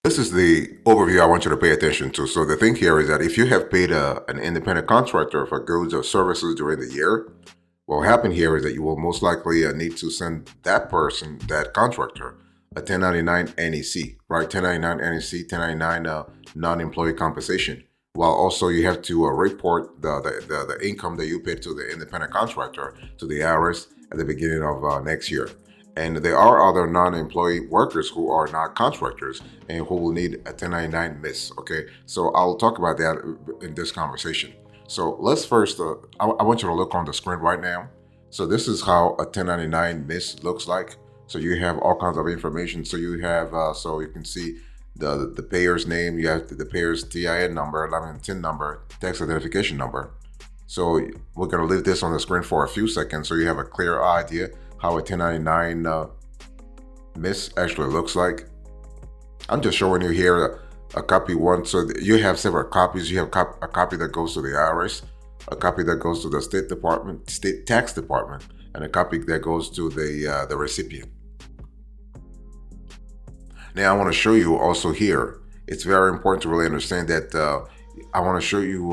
This is the overview I want you to pay attention to. So the thing here is that if you have paid an independent contractor for goods or services during the year, what will happen here is that you will most likely need to send that person, that contractor, a 1099 NEC, right? 1099 NEC, 1099 non-employee compensation. While also you have to report the income that you paid to the independent contractor to the IRS at the beginning of next year. And there are other non-employee workers who are not contractors and who will need a 1099 MISC. Okay, so I'll talk about that in this conversation. So let's first, I want you to look on the screen right now. So this is how a 1099 MISC looks like. So you have all kinds of information. So you have, so you can see the payer's name, you have the payer's TIN number, TIN number, tax identification number. So we're going to leave this on the screen for a few seconds so you have a clear idea how a 1099 MISC actually looks like. I'm just showing you here a copy one. So you have several copies. You have a copy that goes to the IRS, a copy that goes to the state tax department, and a copy that goes to the recipient. Now I want to show you also here. It's very important to really understand that I want to show you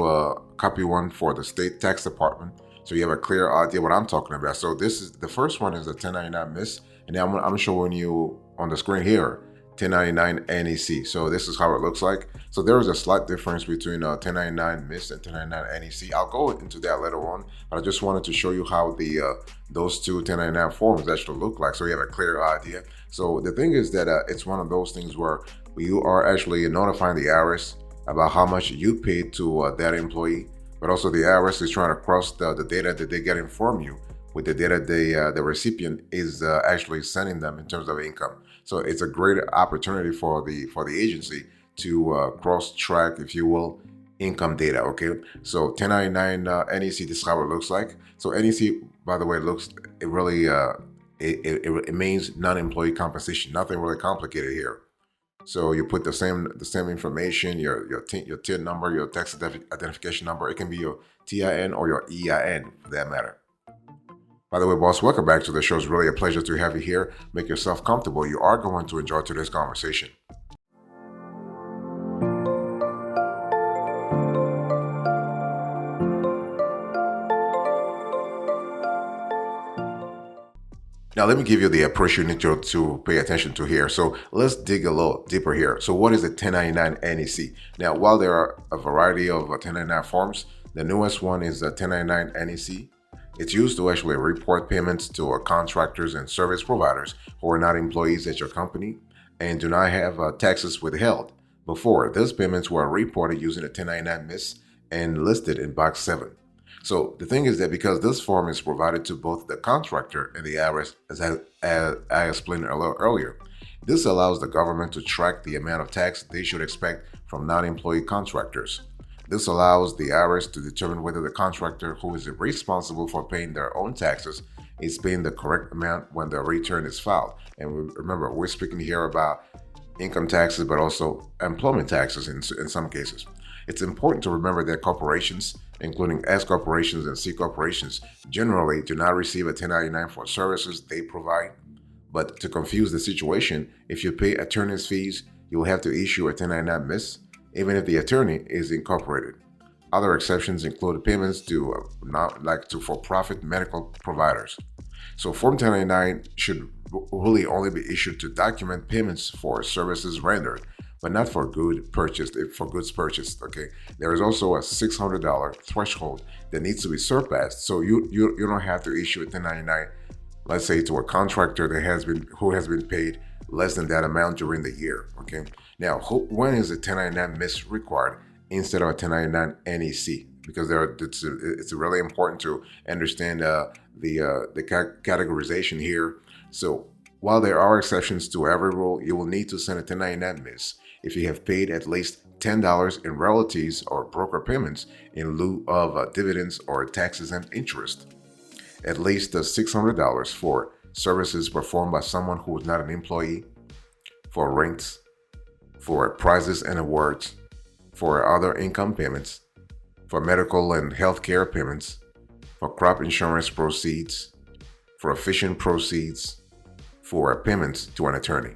copy one for the state tax department, so you have a clear idea what I'm talking about. So this is the first one is the 1099 MISC, and now I'm showing you on the screen here 1099 NEC. So this is how it looks like. So there is a slight difference between 1099 MISC and 1099 NEC. I'll go into that later on, but I just wanted to show you how the those two 1099 forms actually look like, so you have a clear idea. So the thing is that it's one of those things where you are actually notifying the IRS about how much you paid to that employee, but also the IRS is trying to cross the data that they get from you with the data the recipient is actually sending them in terms of income. So it's a great opportunity for the agency to cross-track, if you will, income data. Okay, so 1099 NEC, this is how it looks like. So NEC, by the way, it really it means non-employee compensation. Nothing really complicated here. So you put the same information, your TIN number, your tax identification number. It can be your TIN or your EIN for that matter. By the way, boss, welcome back to the show. It's really a pleasure to have you here. Make yourself comfortable. You are going to enjoy today's conversation. Now, let me give you the approach you need to pay attention to here. So let's dig a little deeper here. So what is a 1099 NEC? Now, while there are a variety of 1099 forms, the newest one is the 1099 NEC. It's used to actually report payments to contractors and service providers who are not employees at your company and do not have taxes withheld. Before, those payments were reported using a 1099 MISC and listed in box 7. So the thing is that because this form is provided to both the contractor and the IRS, as I explained a little earlier, this allows the government to track the amount of tax they should expect from non-employee contractors. This allows the IRS to determine whether the contractor who is responsible for paying their own taxes is paying the correct amount when the return is filed. And remember, we're speaking here about income taxes, but also employment taxes in some cases. It's important to remember that corporations, including S corporations and C corporations, generally do not receive a 1099 for services they provide. But to confuse the situation, if you pay attorney's fees, you will have to issue a 1099 MISC, even if the attorney is incorporated. Other exceptions include payments to for-profit medical providers. So Form 1099 should really only be issued to document payments for services rendered, but not for goods purchased. Okay, there is also a $600 threshold that needs to be surpassed. So you don't have to issue a 1099, let's say, to a contractor who has been paid less than that amount during the year. Okay, now when is a 1099 MISC required instead of a 1099 NEC? Because it's really important to understand the categorization here. So while there are exceptions to every rule, you will need to send a 1099 MISC if you have paid at least $10 in royalties or broker payments in lieu of dividends or tax-exempt interest, at least $600 for services performed by someone who is not an employee, for rents, for prizes and awards, for other income payments, for medical and healthcare payments, for crop insurance proceeds, for fishing proceeds, for payments to an attorney.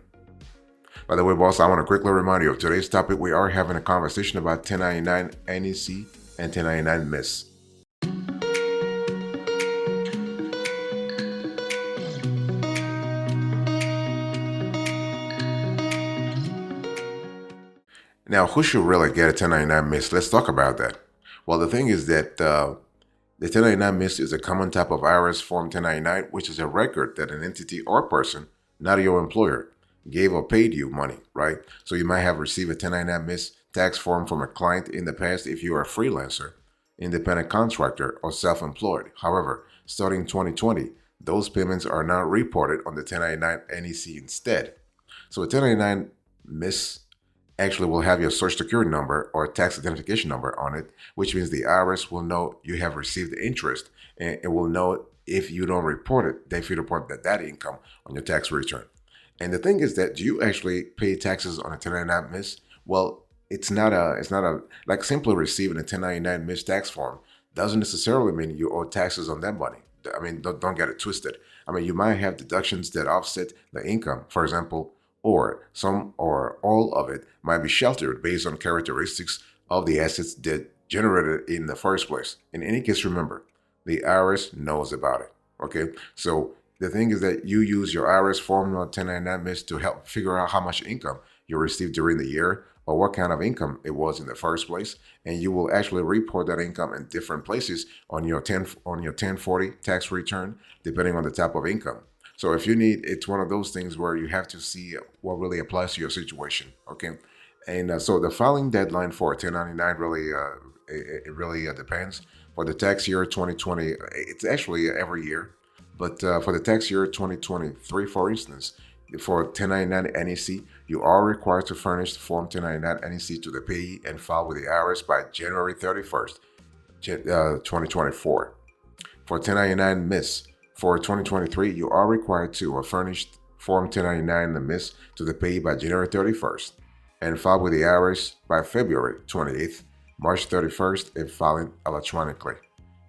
By the way, boss, I want to quickly remind you of today's topic. We are having a conversation about 1099 NEC and 1099 MISC. Now, who should really get a 1099 MISC? Let's talk about that. Well, the thing is that the 1099 MISC is a common type of IRS Form 1099, which is a record that an entity or person, not your employer, gave or paid you money, right? So you might have received a 1099 MISC tax form from a client in the past if you are a freelancer, independent contractor, or self-employed. However, starting 2020, those payments are now reported on the 1099 NEC instead. So a 1099 MISC actually will have your social security number or tax identification number on it, which means the IRS will know you have received the interest, and it will know if you don't report it, they will report that income on your tax return. And the thing is that, do you actually pay taxes on a 1099 MISC? Well, it's not a like simply receiving a 1099 MISC tax form doesn't necessarily mean you owe taxes on that money. I mean, don't get it twisted. I mean, you might have deductions that offset the income, for example, or some or all of it might be sheltered based on characteristics of the assets that generated in the first place. In any case, remember, the IRS knows about it. Okay, so the thing is that you use your IRS form 1099 MISC to help figure out how much income you received during the year or what kind of income it was in the first place, and you will actually report that income in different places on your 1040 tax return, depending on the type of income. So if you need, it's one of those things where you have to see what really applies to your situation. Okay, and so the filing deadline for 1099 really it really depends. For the tax year 2020, it's actually every year, but for the tax year 2023, for instance, for 1099 NEC, you are required to furnish the Form 1099 NEC to the payee and file with the IRS by January 31st, 2024. For 1099 MISC, for 2023, you are required to furnish Form 1099 MISC to the payee by January 31st and file with the IRS by February 28th, March 31st, if filing electronically.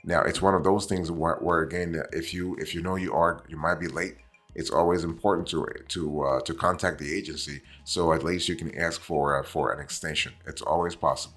Now, it's one of those things where again, if you know you might be late, it's always important to contact the agency, so at least you can ask for an extension. It's always possible.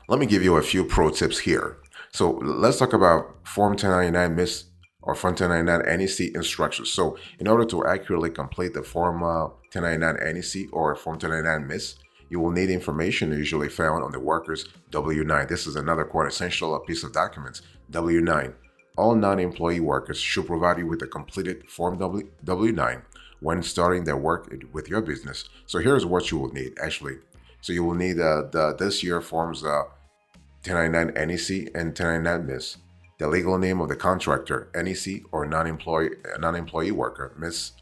Let me give you a few pro tips here. So let's talk about Form 1099 MISC or Form 1099 NEC instructions. So in order to accurately complete the Form 1099 NEC or Form 1099 MISC, you will need information usually found on the worker's W-9. This is another quite essential piece of documents, W-9. All non-employee workers should provide you with a completed Form W-9 when starting their work with your business. So here's what you will need, actually. So you will need this year Forms 1099 NEC and 1099 MISC, the legal name of the contractor, NEC, or non-employee worker, MISC,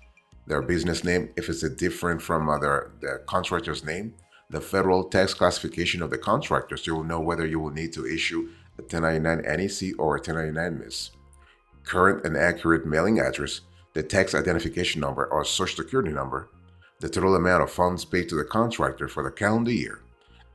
their business name if it's different from the contractor's name, the federal tax classification of the contractor, so you will know whether you will need to issue a 1099 NEC or a 1099 MISC, current and accurate mailing address, the tax identification number or social security number, the total amount of funds paid to the contractor for the calendar year.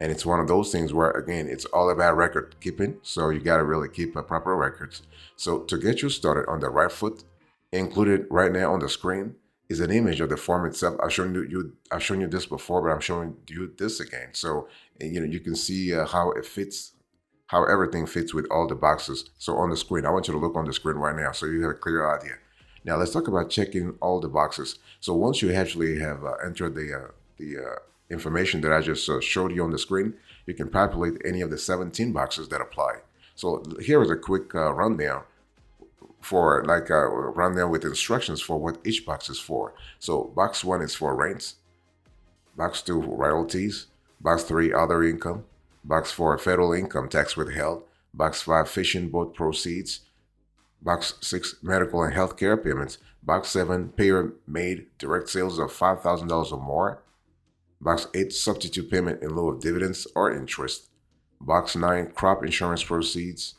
And it's one of those things where, again, it's all about record keeping, so you got to really keep proper records. So to get you started on the right foot, included right now on the screen is an image of the form itself. I've shown you this before, but I'm showing you this again. So you can see how it fits, how everything fits with all the boxes. So on the screen, I want you to look on the screen right now so you have a clear idea. Now let's talk about checking all the boxes. So once you actually have entered the information that I just showed you on the screen, you can populate any of the 17 boxes that apply. So here is a quick rundown for rundown with instructions for what each box is for. So box 1 is for rents, box 2 royalties, box 3 other income, box 4 federal income tax withheld, box 5 fishing boat proceeds, box 6 medical and health care payments, box 7 payer made direct sales of $5,000 or more, box 8 substitute payment in lieu of dividends or interest, box 9 crop insurance proceeds,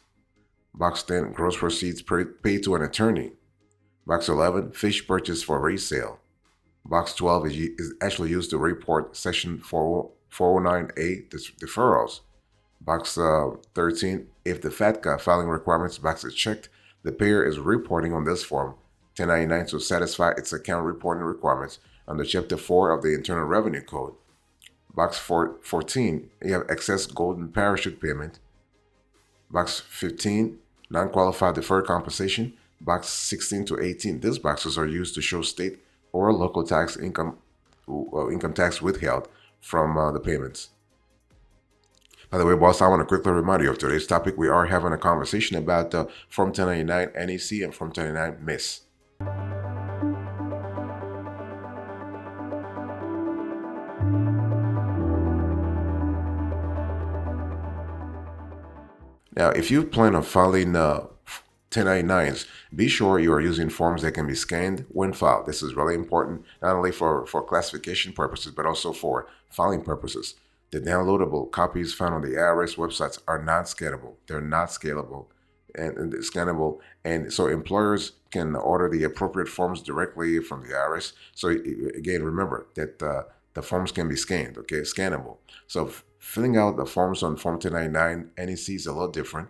box 10 gross proceeds paid to an attorney, box 11 fish purchase for resale, box 12 is actually used to report section 409A deferrals, Box 13, if the FATCA filing requirements box is checked, the payer is reporting on this form 1099 to satisfy its account reporting requirements under Chapter 4 of the Internal Revenue Code. Box 14, you have excess golden parachute payment. Box 15, non-qualified deferred compensation. Box 16 to 18, these boxes are used to show state or local tax income tax withheld from the payments. By the way, boss, I want to quickly remind you of today's topic. We are having a conversation about Form 1099 NEC and Form 1099 MISC. Now, if you plan on filing 1099s, be sure you are using forms that can be scanned when filed. This is really important, not only for classification purposes, but also for filing purposes. The downloadable copies found on the IRS websites are not scannable. They're not scalable and scannable. And so employers can order the appropriate forms directly from the IRS. So again, remember that the forms can be scanned, okay, scannable. So filling out the forms on Form 1099 NEC is a little different,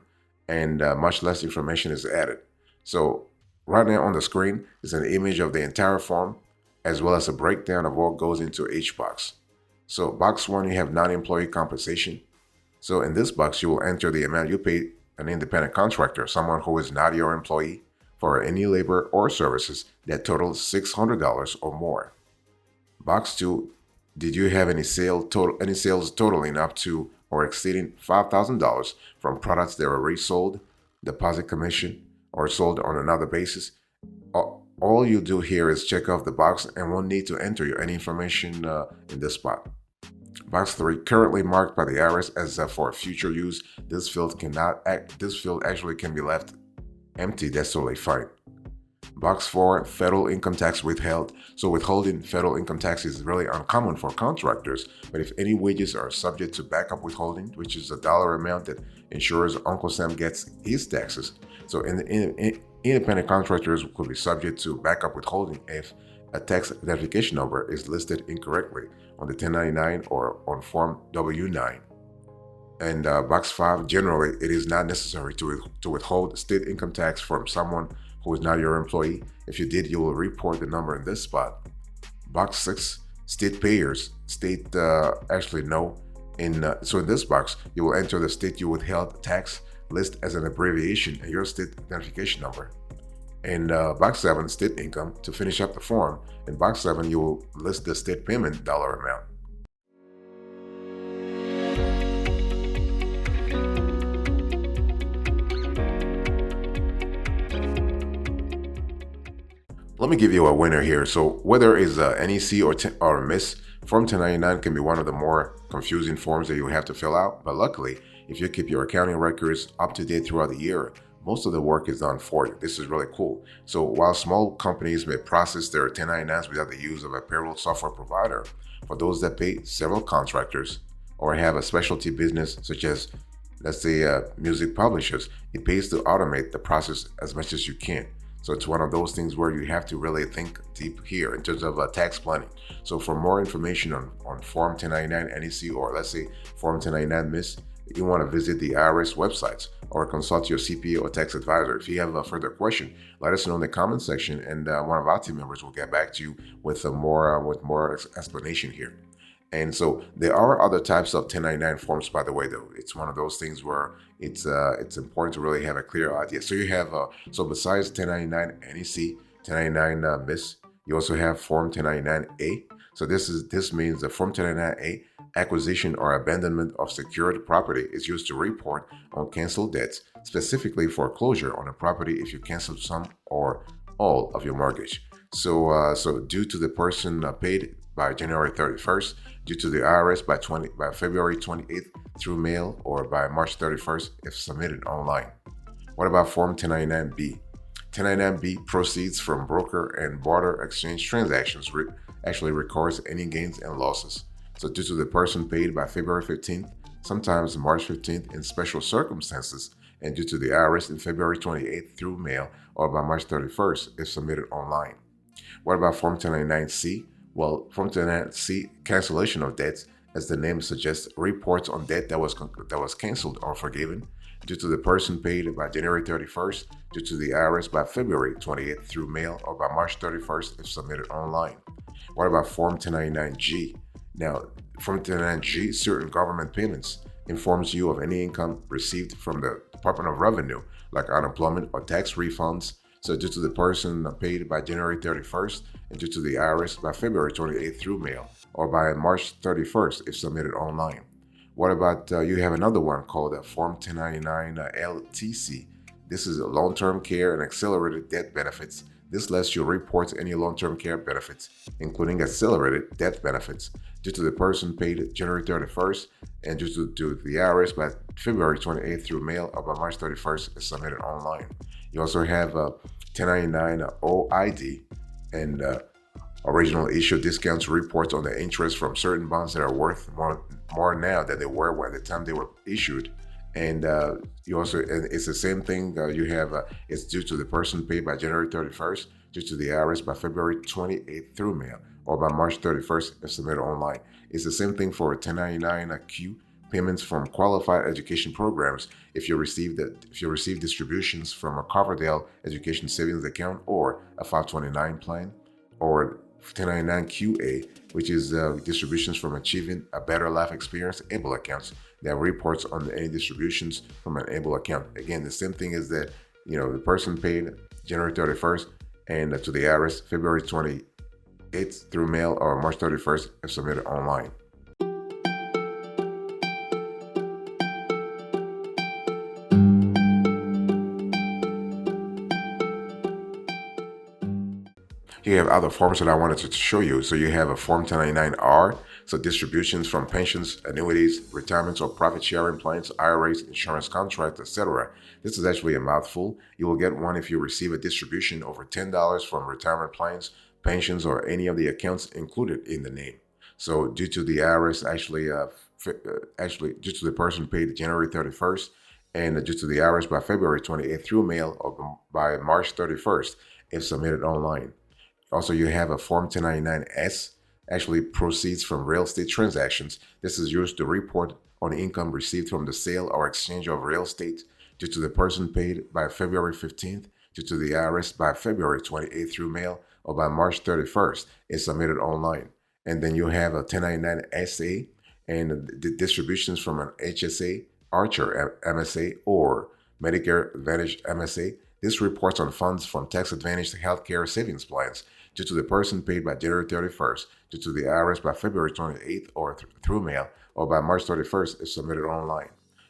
and much less information is added. So right now on the screen is an image of the entire form, as well as a breakdown of what goes into each box. So box 1, you have non-employee compensation. So in this box, you will enter the amount you pay an independent contractor, someone who is not your employee, for any labor or services that total $600 or more. Box 2, did you have any sales totaling up to or exceeding $5,000 from products that were resold, deposit commission, or sold on another basis? All you do here is check off the box and won't need to enter any information in this spot. Box 3, currently marked by the IRS as for future use. This field actually can be left empty. That's totally fine. Box 4, federal income tax withheld. So withholding federal income tax is really uncommon for contractors, but if any wages are subject to backup withholding, which is a dollar amount that ensures Uncle Sam gets his taxes. So independent contractors could be subject to backup withholding if a tax identification number is listed incorrectly on the 1099 or on Form W-9. And Box 5, generally, it is not necessary to withhold state income tax from someone who is not your employee. If you did, you will report the number in this spot. Box 6, state payers. State actually no. So in this box, you will enter the state you withheld tax list as an abbreviation and your state identification number. In Box 7, state income, to finish up the form, in Box 7, you will list the state payment dollar amount. Let me give you a winner here. So whether it's NEC or MISC, Form 1099 can be one of the more confusing forms that you have to fill out. But luckily, if you keep your accounting records up to date throughout the year, most of the work is done for you. This is really cool. So while small companies may process their 1099s without the use of a payroll software provider, for those that pay several contractors or have a specialty business such as, let's say, music publishers, it pays to automate the process as much as you can. So it's one of those things where you have to really think deep here in terms of tax planning. So for more information on Form 1099 NEC or let's say Form 1099 MISC, you want to visit the IRS websites or consult your CPA or tax advisor. If you have a further question, let us know in the comment section, and one of our team members will get back to you with more explanation here. And so there are other types of 1099 forms, by the way, though. It's one of those things where it's important to really have a clear idea. So you have, so besides 1099 NEC, 1099 MISC, you also have Form 1099A. So this means the Form 1099A, acquisition or abandonment of secured property, is used to report on canceled debts, specifically foreclosure on a property if you cancel some or all of your mortgage. So due to the person paid by January 31st, due to the IRS by February 28th through mail, or by March 31st if submitted online. What about Form 1099B? 1099B proceeds from broker and barter exchange transactions actually records any gains and losses. So due to the person paid by February 15th, sometimes March 15th in special circumstances, and due to the IRS in February 28th through mail, or by March 31st if submitted online. What about Form 1099C? Well, Form 1099C, cancellation of debts, as the name suggests, reports on debt that was canceled or forgiven due to the person paid by January 31st, due to the IRS by February 28th through mail, or by March 31st if submitted online. What about Form 1099-G? Now, Form 1099-G, certain government payments, informs you of any income received from the Department of Revenue, like unemployment or tax refunds. So due to the person paid by January 31st and due to the IRS by February 28th through mail, or by March 31st if submitted online. What about you have another one called Form 1099 LTC. This is a long-term care and accelerated death benefits. This lets you report any long-term care benefits, including accelerated death benefits, due to the person paid January 31st and due to the IRS by February 28th through mail, or by March 31st if submitted online. You also have 1099 OID and original issue discounts reports on the interest from certain bonds that are worth more now than they were at the time they were issued. And you also, and it's the same thing. You have it's due to the person paid by January 31st, due to the IRS by February 28th through mail, or by March 31st if submitted online. It's the same thing for 1099-Q payments from qualified education programs. If you receive distributions from a Coverdale Education Savings Account or a 529 plan, or 1099-QA, which is distributions from Achieving a Better Life Experience ABLE accounts, that reports on any distributions from an ABLE account. Again, the same thing is that, the person paid January 31st and to the IRS February 28th through mail, or March 31st if submitted online. You have other forms that I wanted to show you. So you have a Form 1099-R, so distributions from pensions, annuities, retirements or profit sharing plans, IRAs, insurance contracts, etc. This is actually a mouthful. You will get one if you receive a distribution over $10 from retirement plans, pensions, or any of the accounts included in the name. So due to the IRS due to the person paid January 31st and due to the IRS by February 28th through mail, or by March 31st if submitted online. Also, you have a Form 1099-S, actually proceeds from real estate transactions. This is used to report on income received from the sale or exchange of real estate due to the person paid by February 15th, due to the IRS by February 28th through mail, or by March 31st is submitted online. And then you have a 1099-SA and the distributions from an HSA, Archer MSA, or Medicare Advantage MSA. This reports on funds from tax-advantaged healthcare savings plans due to the person paid by January 31st, due to the IRS by February 28th or through mail, or by March 31st if submitted online.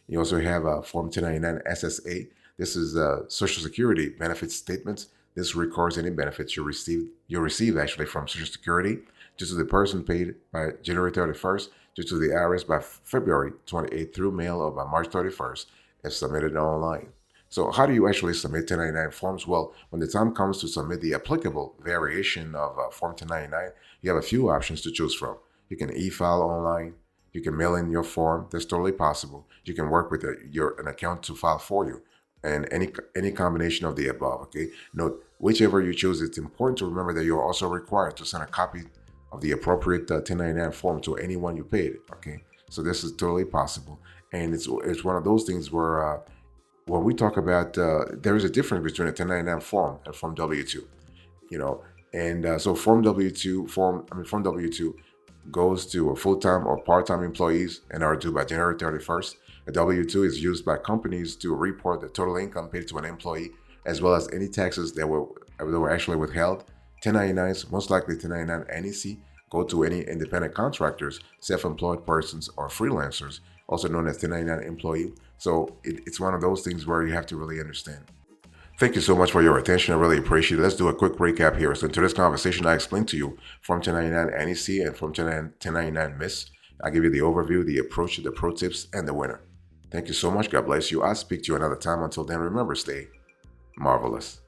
You also have a Form 1099 SSA. This is Social Security benefits statements. This records any benefits you receive actually from Social Security due to the person paid by January 31st, due to the IRS by February 28th through mail, or by March 31st if submitted online. So how do you actually submit 1099 forms? Well, when the time comes to submit the applicable variation of Form 1099, you have a few options to choose from. You can e-file online. You can mail in your form. That's totally possible. You can work with an account to file for you, and any combination of the above. Okay. Note, whichever you choose, it's important to remember that you're also required to send a copy of the appropriate 1099 form to anyone you paid. Okay. So this is totally possible, and it's one of those things where when we talk about, there is a difference between a 1099 form and Form W-2, and so Form W-2 goes to full-time or part-time employees and are due by January 31st. A W-2 is used by companies to report the total income paid to an employee, as well as any taxes that were actually withheld. 1099s, most likely 1099 NEC, go to any independent contractors, self-employed persons, or freelancers, also known as 1099 employee. So it's one of those things where you have to really understand. Thank you so much for your attention. I really appreciate it. Let's do a quick recap here. So in today's conversation, I explained to you Form 1099 NEC and Form 1099 MISC. I give you the overview, the approach, the pro tips, and the winner. Thank you so much. God bless you. I'll speak to you another time. Until then, remember, stay marvelous.